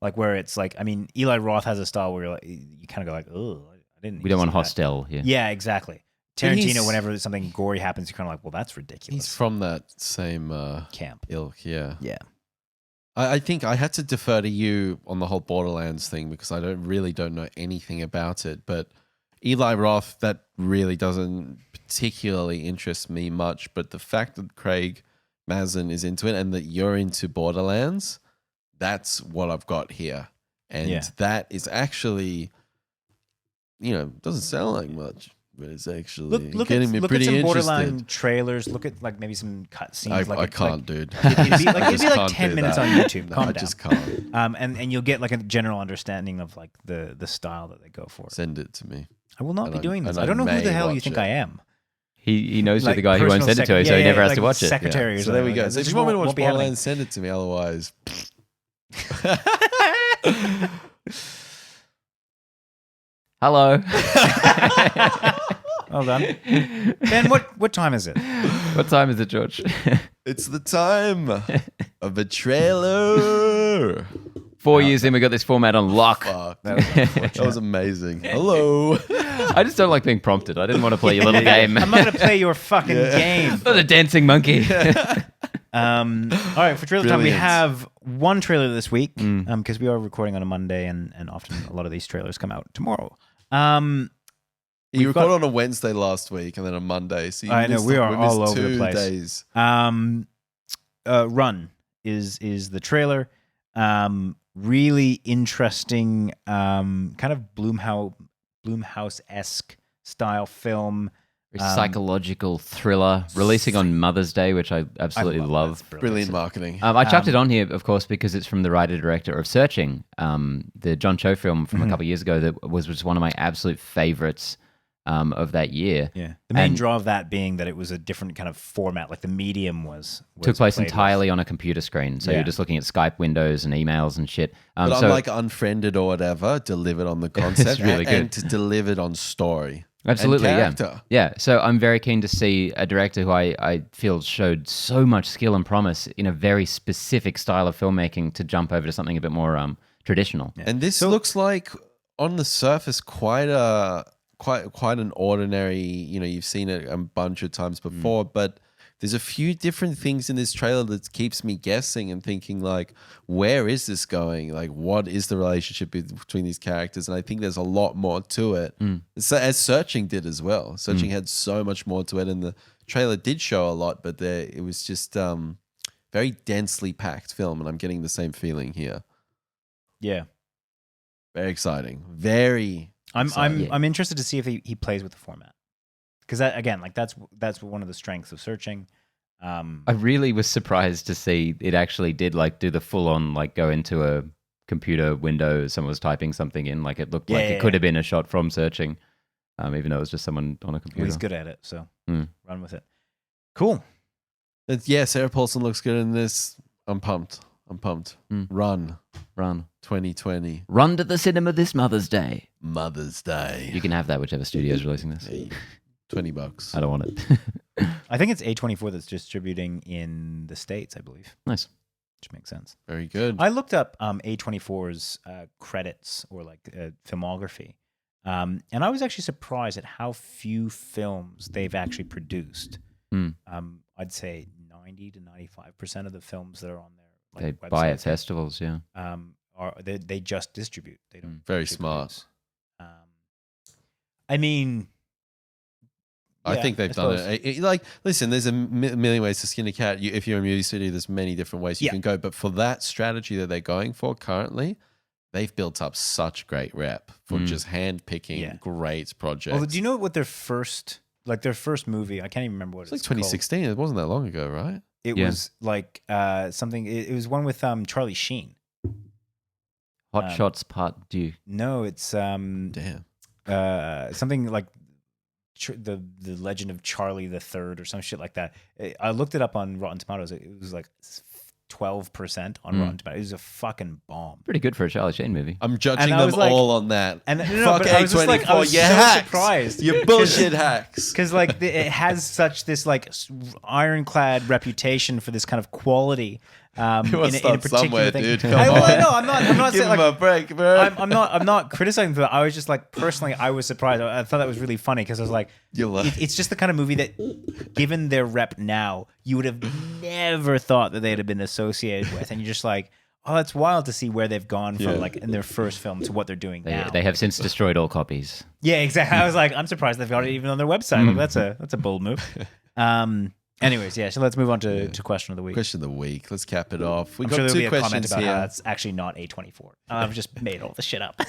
Like where it's like, I mean, Eli Roth has a style where you kind of go like, oh, I didn't. We don't want Hostel here. Yeah, exactly. Tarantino, whenever something gory happens, you're kind of like, well, that's ridiculous. He's from that same camp. Ilk, yeah. Yeah. I think I had to defer to you on the whole Borderlands thing because I don't know anything about it. But Eli Roth, that really doesn't particularly interest me much. But the fact that Craig Mazin is into it and that you're into Borderlands, that's what I've got here. And that is actually, doesn't sound like much. But it's actually getting me pretty interested. Look at some Borderlands trailers. Look at like maybe some cutscenes. I can't, dude. It'd be like 10 minutes on YouTube. I just can't. And you'll get like a general understanding of like the style that they go for. Send it to me. I will not be doing this. I don't know who the hell you think I am. He knows you're the guy who won't send it to him, so he never has to watch it. Secretary or so there we go. Like so if you want me to watch Borderlands, send it to me. Otherwise, Hello. Well done. Ben, what time is it? What time is it, George? It's the time of a trailer. 4 years in, we got this format on lock. Fuck. That was amazing. Hello. I just don't like being prompted. I didn't want to play your little game. I'm not going to play your fucking game. The dancing monkey. All right, for trailer time, we Brilliant. have one trailer this week because we are recording on a Monday, and often a lot of these trailers come out tomorrow. You recorded on a Wednesday last week and then a Monday. So I know, missed we it. are missed all over the 2 place. days. Run is the trailer. Really interesting, kind of Blumhouse-esque style film. Psychological thriller releasing on Mother's Day, which I absolutely love. Brilliant marketing. I chucked it on here, of course, because it's from the writer-director of Searching, the John Cho film from a couple of years ago that was one of my absolute favorites of that year. Yeah, the main draw of that being that it was a different kind of format, like the medium was took place played entirely on a computer screen, so you're just looking at Skype windows and emails and shit. But so unlike Unfriended or whatever, delivered on the concept really good. and delivered on story. Absolutely, and yeah. character. Yeah, so I'm very keen to see a director who I feel showed so much skill and promise in a very specific style of filmmaking to jump over to something a bit more traditional. Yeah. And this looks like, on the surface, quite an ordinary, you've seen it a bunch of times before, but there's a few different things in this trailer that keeps me guessing and thinking, like, where is this going? Like, what is the relationship between these characters? And I think there's a lot more to it. So, as Searching did as well. Searching had so much more to it, and the trailer did show a lot, but it was just very densely packed film, and I'm getting the same feeling here. Yeah, very exciting. Very. I'm interested to see if he plays with the format. Because that, again, like that's one of the strengths of Searching. I really was surprised to see it actually did like do the full on like go into a computer window. Someone was typing something in, like it looked like it could have been a shot from Searching, even though it was just someone on a computer. Well, he's good at it, so run with it. Cool. Sarah Paulson looks good in this. I'm pumped. Run 2020. Run to the cinema this Mother's Day. Mother's Day. You can have that whichever studio is releasing this. Hey, $20. I don't want it. I think it's A24 that's distributing in the States, I believe. Nice. Which makes sense. Very good. I looked up A24's credits or like filmography. And I was actually surprised at how few films they've actually produced. I'd say 90 to 95% of the films that are on their they website, buy at festivals, yeah. They just distribute. They don't. Very smart. I mean, I think they've done it. Like, listen, there's a million ways to skin a cat. If you're a movie studio, there's many different ways you can go. But for that strategy that they're going for currently, they've built up such great rep for just hand-picking great projects. Well, do you know what their first movie? I can't even remember what it's like 2016. called. It wasn't that long ago, right? It was like something. It was one with Charlie Sheen. Hot Shots Part 2. No, it's Damn. something like the Legend of Charlie the Third or some shit like that. I looked it up on Rotten Tomatoes. It was like 12% on Rotten Tomatoes. It was a fucking bomb. Pretty good for a Charlie Sheen movie. I'm judging them all on that. And fuck I was just like, I was so surprised. You bullshit hacks. Because like it has such this like ironclad reputation for this kind of quality. In a particular somewhere, thing. dude. Come I on. know. I'm not Give saying him like a break, bro. I'm not criticizing for that. I was just like, personally, I was surprised. I thought that was really funny because I was like, it's just the kind of movie that, given their rep now, you would have never thought that they'd have been associated with, and you're just like, oh, it's wild to see where they've gone from like in their first film to what they're doing now. They have since destroyed all copies. Yeah, exactly. I was like, I'm surprised they've got it even on their website. Like, that's a bold move. Anyways, yeah. So let's move on to question of the week. Question of the week. Let's cap it off. I'm Got sure there'll two be a comment questions about here. how that's actually not A24. I've just made all the shit up.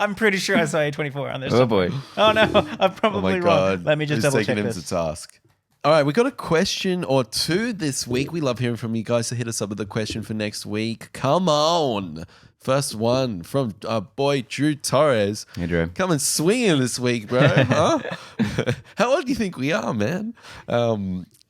I'm pretty sure I saw A24 on this. Oh boy. Oh no, I'm Oh my probably wrong. God. Let me just Who's double taking check him this. to task? All right, we got a question or two this week. We love hearing from you guys, so hit us up with a question for next week. Come on. First one from our boy Drew Torres. Hey, Drew. Coming swinging this week, bro. Huh? How old do you think we are, man?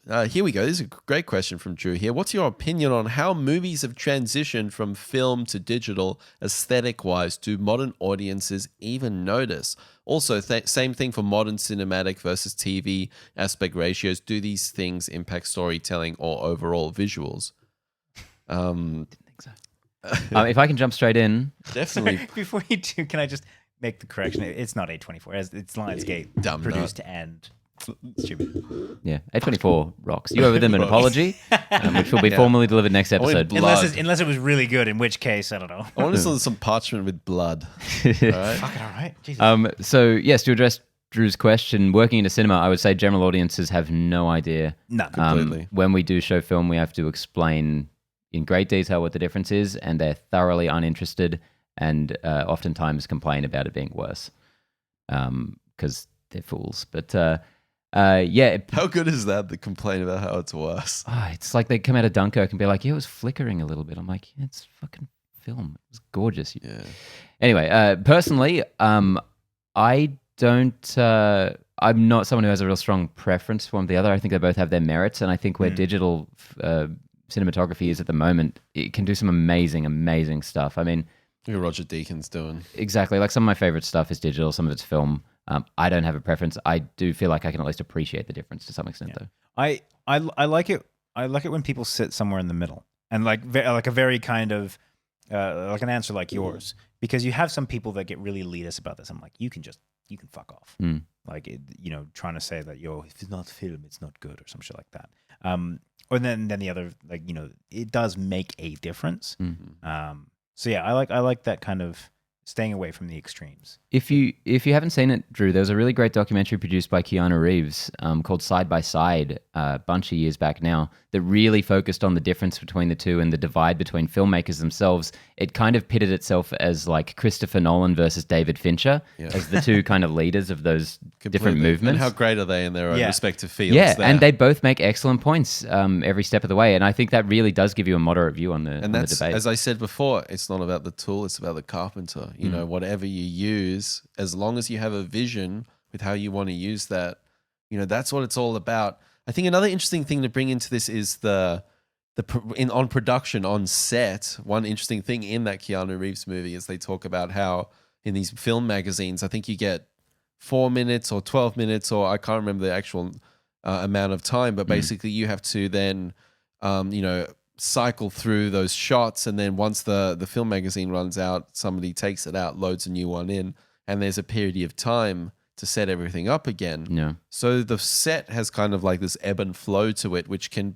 Here we go. This is a great question from Drew here. What's your opinion on how movies have transitioned from film to digital aesthetic-wise? Do modern audiences even notice? Also, same thing for modern cinematic versus TV aspect ratios. Do these things impact storytelling or overall visuals? Didn't think so. If I can jump straight in. Definitely. Before you do, can I just make the correction? It's not A24. It's Lionsgate. Dumb produced and distributed. Yeah, A24 rocks. You owe them an apology, which will be formally delivered next episode. Unless it was really good, in which case, I don't know. I want to some parchment with blood. All right? Fucking all right. Jesus. So, yes, to address Drew's question, working in a cinema, I would say general audiences have no idea. No, completely. When we do show film, we have to explain in great detail what the difference is, and they're thoroughly uninterested and oftentimes complain about it being worse because they're fools. But yeah. How good is that, the complaint about how it's worse? It's like they come out of Dunkirk and be like, yeah, it was flickering a little bit. I'm like, yeah, it's fucking film. It was gorgeous. Yeah. Anyway, personally, I don't... I'm not someone who has a real strong preference for one or the other. I think they both have their merits, and I think where digital cinematography is at the moment, it can do some amazing, amazing stuff. I mean... Look at Roger Deakins doing. Exactly. Like some of my favorite stuff is digital, some of it's film. I don't have a preference. I do feel like I can at least appreciate the difference to some extent, though. I like it. I like it when people sit somewhere in the middle, and like a very kind of like an answer like yours, because you have some people that get really elitist about this. I'm like, you can fuck off. Like trying to say that if it's not film, it's not good or some shit like that. Or then the other, like, it does make a difference. So yeah, I like that kind of staying away from the extremes. If you haven't seen it, Drew, there was a really great documentary produced by Keanu Reeves called Side by Side a bunch of years back now that really focused on the difference between the two and the divide between filmmakers themselves. It kind of pitted itself as like Christopher Nolan versus David Fincher as the two kind of leaders of those different movements. And how great are they in their own respective fields? Yeah, there. and they both make excellent points every step of the way. And I think that really does give you a moderate view on the debate. As I said before, it's not about the tool, it's about the carpenter. Whatever you use, as long as you have a vision with how you want to use that, that's what it's all about. I think another interesting thing to bring into this is on production, on set. One interesting thing in that Keanu Reeves movie is they talk about how in these film magazines, I think you get 4 minutes or 12 minutes, or I can't remember the actual amount of time, but basically you have to then, cycle through those shots, and then once the film magazine runs out, somebody takes it out, loads a new one in, and there's a period of time to set everything up again. Yeah. So the set has kind of like this ebb and flow to it, which can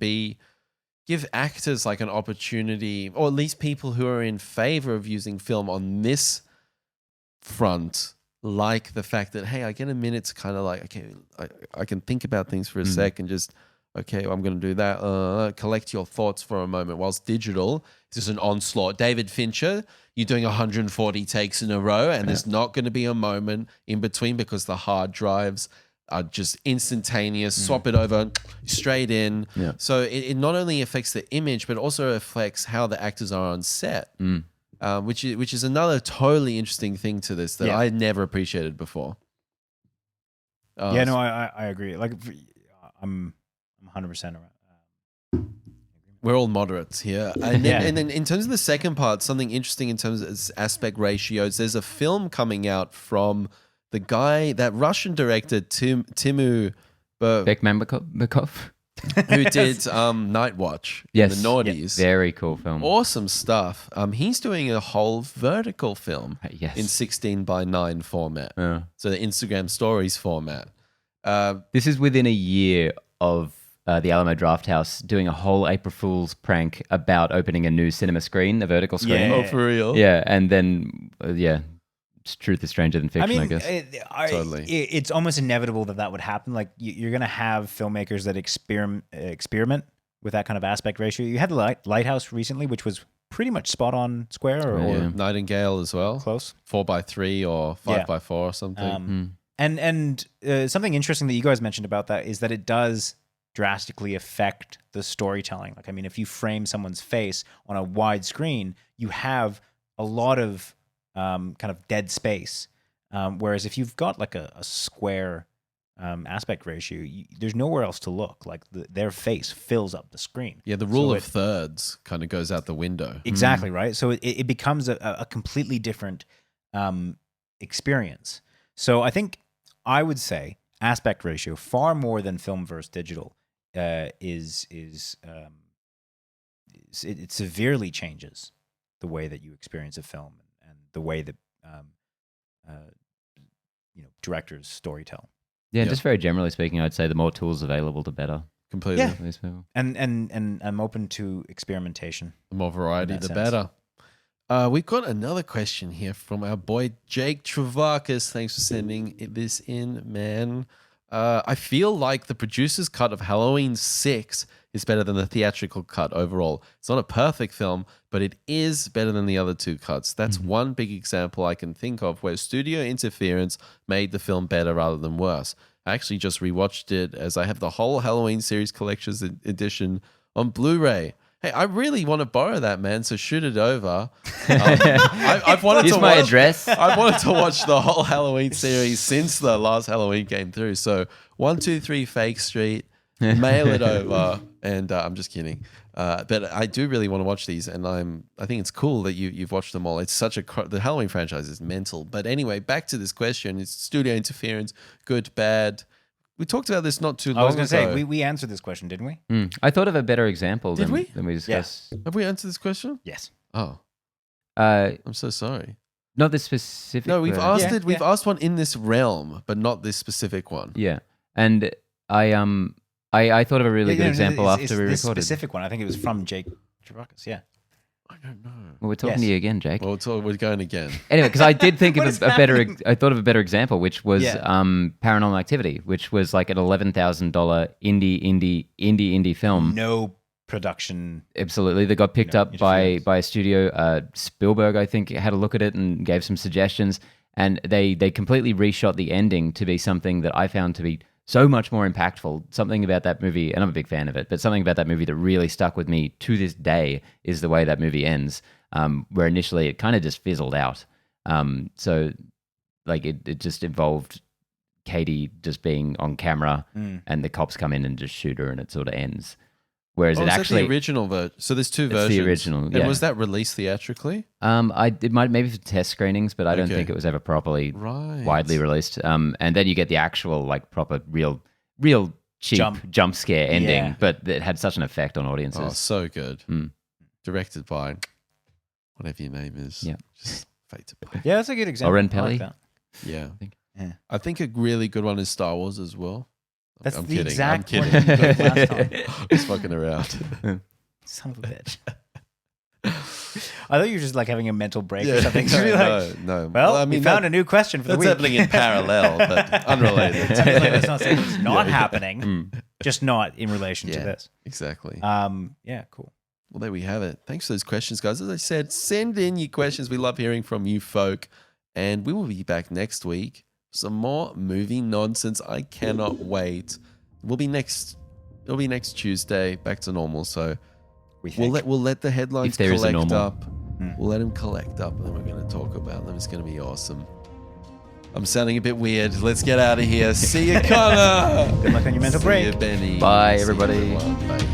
give actors like an opportunity, or at least people who are in favor of using film on this front, like the fact that, hey, I get a minute to kind of like, okay, I can think about things for a sec and just, okay, I'm going to do that. Collect your thoughts for a moment. Whilst digital is just an onslaught. David Fincher, you're doing 140 takes in a row, and there's not going to be a moment in between because the hard drives are just instantaneous. Swap it over, straight in. Yeah. So it not only affects the image, but also affects how the actors are on set, which is another totally interesting thing to this that I never appreciated before. I agree. Like, I'm 100% around. We're all moderates here. And then in terms of the second part, something interesting in terms of aspect ratios, there's a film coming out from the guy, that Russian director, Timu Bekmambetov, who did Night Watch, the Naughties. Very cool film. Awesome stuff. He's doing a whole vertical film in 16:9 format. So the Instagram stories format. This is within a year of the Alamo Drafthouse doing a whole April Fool's prank about opening a new cinema screen, a vertical screen. Oh, for real? Yeah, and then, truth is stranger than fiction, I guess. Totally. It's almost inevitable that would happen. Like, you're going to have filmmakers that experiment with that kind of aspect ratio. You had the Lighthouse recently, which was pretty much spot on square. Or Nightingale as well. Close. 4:3 or 5:4 or something. And something interesting that you guys mentioned about that is that it does drastically affect the storytelling. Like, I mean, if you frame someone's face on a wide screen, you have a lot of kind of dead space. Whereas if you've got like a square aspect ratio, there's nowhere else to look. Like their face fills up the screen. Yeah, the rule of thirds kind of goes out the window. Exactly, right? So it becomes a completely different experience. So I think I would say aspect ratio, far more than film versus digital, it severely changes the way that you experience a film and the way that directors storytell. Yeah, just very generally speaking, I'd say the more tools available, the better. Completely. Yeah. For these people. And I'm open to experimentation. The more variety, the sense. better. We've got another question here from our boy Jake Travakis. Thanks for sending this in, man. I feel like the producer's cut of Halloween 6 is better than the theatrical cut overall. It's not a perfect film, but it is better than the other two cuts. That's one big example I can think of where studio interference made the film better rather than worse. I actually just rewatched it as I have the whole Halloween series collector's edition on Blu-ray. Hey, I really want to borrow that, man, so shoot it over. I've wanted Here's to my watch, address. I've wanted to watch the whole Halloween series since the last Halloween came through. So 123 Fake Street, mail it over, and I'm just kidding. But I do really want to watch these, and I think it's cool that you've watched them all. It's such the Halloween franchise is mental. But anyway, back to this question: is studio interference good, bad? We talked about this not too long ago. I was going to say, we answered this question, didn't we? I thought of a better example Did we? than we discussed. Have we answered this question? Yes. Oh, I'm so sorry. not this specific. No, we've one. asked it. We've asked one in this realm, but not this specific one. Yeah, and I thought of a really good example It's after we this recorded. specific one. I think it was from Jake Travakis. Yeah. I don't know. Well, we're talking Yes. to you again, Jake. Well, we're going again. Anyway, because I did think What of is a better. happening? I thought of a better example, which was Yeah. Paranormal Activity, which was like an $11,000 indie film. No production. Absolutely, that got picked up by interference. a studio. Spielberg, I think, had a look at it and gave some suggestions, and they completely reshot the ending to be something that I found to be so much more impactful. Something about that movie, and I'm a big fan of it, but something about that movie that really stuck with me to this day is the way that movie ends, where initially it kind of just fizzled out. So like it just involved Katie just being on camera and the cops come in and just shoot her and it sort of ends. Whereas it actually the original version. So there's two It's versions. the original, yeah. And was that released theatrically? it might maybe for test screenings, but I don't Okay. think it was ever properly Right. widely released. And then you get the actual like proper real cheap jump scare ending, Yeah. but it had such an effect on audiences. Oh, so good. Mm. Directed by whatever your name is. Yeah. Just fate to play. Yeah, that's a good example. Oren I like Peli? that. Yeah. Yeah. I think a really good one is Star Wars as well. That's I'm the kidding. exact I'm one kidding. you put last time. Just fucking around. Son of a bitch. I thought you were just like having a mental break or Yeah, something. no. Well, we found a new question for the that's week. happening in parallel, but unrelated. It's not saying it's not Yeah. happening, just not in relation to Yeah. this. Exactly. Yeah, cool. Well, there we have it. Thanks for those questions, guys. As I said, send in your questions. We love hearing from you folk. And we will be back next week. Some more movie nonsense. I cannot wait. It'll be next Tuesday, back to normal. So we'll let the headlines If there is a collect normal. up. We'll let them collect up, and then we're going to talk about them. It's going to be awesome. I'm sounding a bit weird. Let's get out of here. See you, Connor. Good luck on your mental See break. you, Benny. Bye, See you, everybody. everyone. Bye.